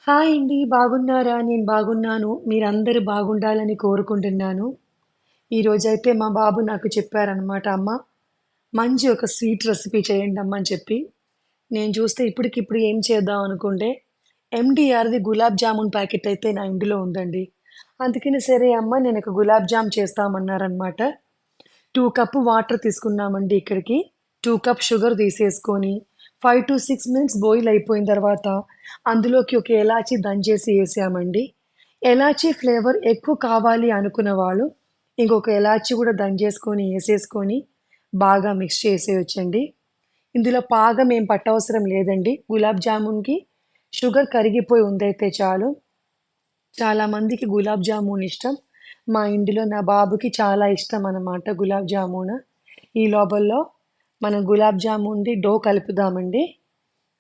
Hi అండి. బాగున్నారా? నేను బాగున్నాను. మీరందరూ బాగుండాలని కోరుకుంటున్నాను. ఈరోజైతే మా బాబు నాకు చెప్పారనమాట, "అమ్మ, మంచి ఒక స్వీట్ రెసిపీ చేయండమ్మా" అని చెప్పి. నేను చూస్తే ఇప్పటికిప్పుడు ఏం చేద్దాం అనుకుంటే, ఎంటీఆర్‌ది గులాబ్ జామున్ ప్యాకెట్ అయితే నా ఇంటిలో ఉందండి. అందుకని సరే అమ్మ నేను ఒక గులాబ్ జామ్ చేస్తామన్నారనమాట. 2 కప్ వాటర్ తీసుకున్నామండి ఇక్కడికి. 2 కప్ షుగర్ తీసేసుకొని 5-6 మినిట్స్ బాయిల్ అయిపోయిన తర్వాత అందులోకి ఒక ఎలాచీ దంచేసి ఏసామండి. ఎలాచీ ఫ్లేవర్ ఎక్కువ కావాలి అనుకున్న వాళ్ళు ఇంకొక ఎలాచీ కూడా దంచేసుకొని ఏసేసుకొని బాగా మిక్స్ చేసేయొచ్చండి. ఇందులో పాగం ఏం పట్టవసరం లేదండి. గులాబ్ జామున్‌కి షుగర్ కరిగిపోయి ఉందయితే చాలు. చాలా మందికి గులాబ్ జామున్ ఇష్టం. మా ఇంటిలో నా బాబుకి చాలా ఇష్టం అన్నమాట గులాబ్ జామున్. ఈ లోపల్లో మనం గులాబ్ జామున్‌ది డో కలుపుదామండి.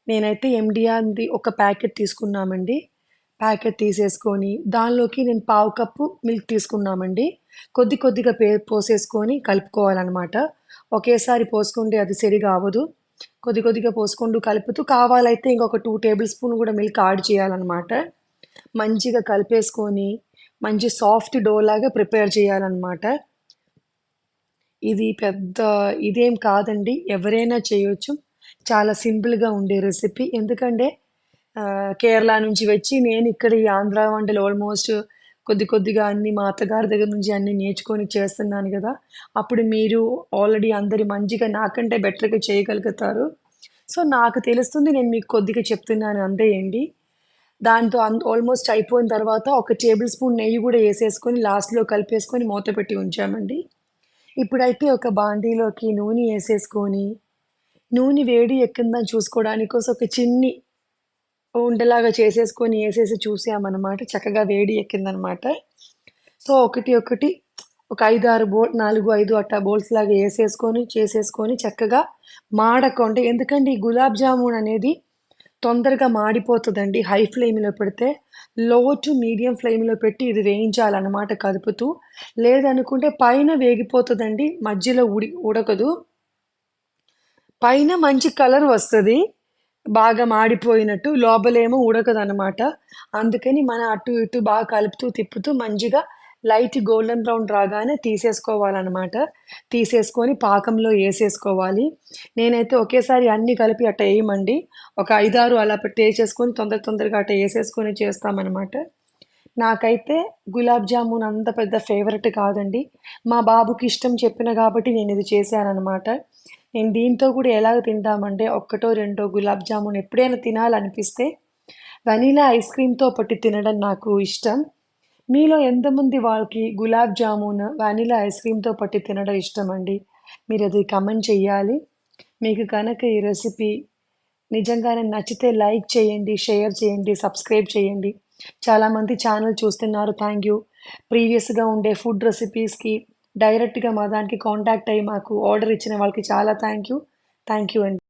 నేనైతే ఎండిఆర్‌ది ఒక ప్యాకెట్ తీసుకున్నామండి. ప్యాకెట్ తీసేసుకొని దానిలోకి నేను పావు కప్పు మిల్క్ తీసుకున్నామండి. కొద్ది కొద్దిగా పోసేసుకొని కలుపుకోవాలనమాట. ఒకేసారి పోసుకుంటే అది సరిగా అవ్వదు. కొద్ది కొద్దిగా పోసుకుంటూ కలుపుతూ కావాలైతే ఇంకొక 2 టేబుల్ స్పూన్ కూడా మిల్క్ యాడ్ చేయాలనమాట. మంచిగా కలిపేసుకొని మంచి సాఫ్ట్ డో లాగా ప్రిపేర్ చేయాలన్నమాట. ఇది పెద్ద ఇదేం కాదండి. ఎవరైనా చేయొచ్చు. చాలా సింపుల్‌గా ఉండే రెసిపీ. ఎందుకంటే కేరళ నుంచి వచ్చి నేను ఇక్కడ ఈ ఆంధ్ర వంటలు ఆల్మోస్ట్ కొద్ది కొద్దిగా అన్నీ మా అత్తగారి దగ్గర నుంచి అన్నీ నేర్చుకొని చేస్తున్నాను గదా! అప్పుడు మీరు ఆల్రెడీ అందరి మంచిగా నాకంటే బెటర్‌గా చేయగలుగుతారు. సో, నాకు తెలుస్తుంది. నేను మీకు కొద్దిగా చెప్తున్నాను అంతే అండి. దాంతో ఆల్మోస్ట్ అయిపోయిన తర్వాత ఒక టేబుల్ స్పూన్ నెయ్యి గూడా యేసేసుకొని లాస్ట్‌లో కలిపేసుకొని మూత పెట్టి ఉంచామండి. ఇప్పుడైతే ఒక బాండీలోకి నూనె యేసేసుకొని, నూనె వేడి ఎక్కిందని చూసుకోవడానికి కోసం ఒక చిన్ని ఉండలాగా చేసేసుకొని యేసేసి చూసామనమాట. చక్కగా వేడి ఎక్కిందనమాట. సో, ఒకటి ఒకటి ఒక 5, 6 4, 5 అట్టా బౌల్స్ లాగా యేసేసుకొని, చేసేసుకొని చక్కగా మాడకుంటే ఎందుకంటే ఈ గులాబ్ జామున్ అనేది తొందరగా మాడిపోతదండి హై ఫ్లేమ్‌లో పెడితే. లో టు మీడియం ఫ్లేమ్‌లో పెట్టి ఇది వేయించాలనమాట కదుపుతూ. లేదనుకుంటే పైన వేగిపోతదండి. మధ్యలో ఉడకదు. పైన మంచి కలర్ వస్తది. బాగా మాడిపోయినట్టు. లోపలేమో ఉడకదనమాట. అందుకని మనం అటు ఇటు బాగా కలుపుతూ, తిప్పుతూ మంచిగా లైట్ గోల్డెన్ బ్రౌన్ రాగానే తీసేసుకోవాలనమాట. తీసేసుకొని పాకంలో ఏసేసుకోవాలి. నేనైతే ఒకేసారి అన్నీ కలిపి అట్ట ఏయమండి. ఒక 5, 6 అలా ఏసేసుకొని తొందరగా అట్ట ఏసేసుకొని చేస్తామనమాట. నాకైతే గులాబ్ జామున్ అంత పెద్ద ఫేవరెట్ కాదండి. మా బాబుకి ఇష్టం చెప్పిన కాబట్టి నేనిది చేశాననమాట. నేను దీంతో కూడా ఎలాగ తింటామంటే ఒక్కటో, రెండో గులాబ్ జామున్ ఎప్పుడైనా తినాలనిపిస్తే వెనిలా ఐస్ క్రీమ్‌తో పట్టి తినడం నాకు ఇష్టం. మీలో ఎంతమంది వాళ్ళకి గులాబ్ జామున్, వెనిలా ఐస్ క్రీమ్‌తో పట్టి తినడం ఇష్టమండి? మీరది కామెంట్ చెయ్యాలి. మీకు గనక ఈ రెసిపీ నిజంగానే నచ్చితే లైక్ చేయండి, షేర్ చేయండి, సబ్స్క్రైబ్ చేయండి. చాలామంది ఛానల్ చూస్తున్నారు. Thank you. ప్రీవియస్‌గా ఉండే ఫుడ్ రెసిపీస్‌కి డైరెక్ట్‌గా మా దానికి కాంటాక్ట్ అయ్యి మాకు ఆర్డర్ ఇచ్చిన వాళ్ళకి చాలా థ్యాంక్ యూ. థ్యాంక్ యూ అండి.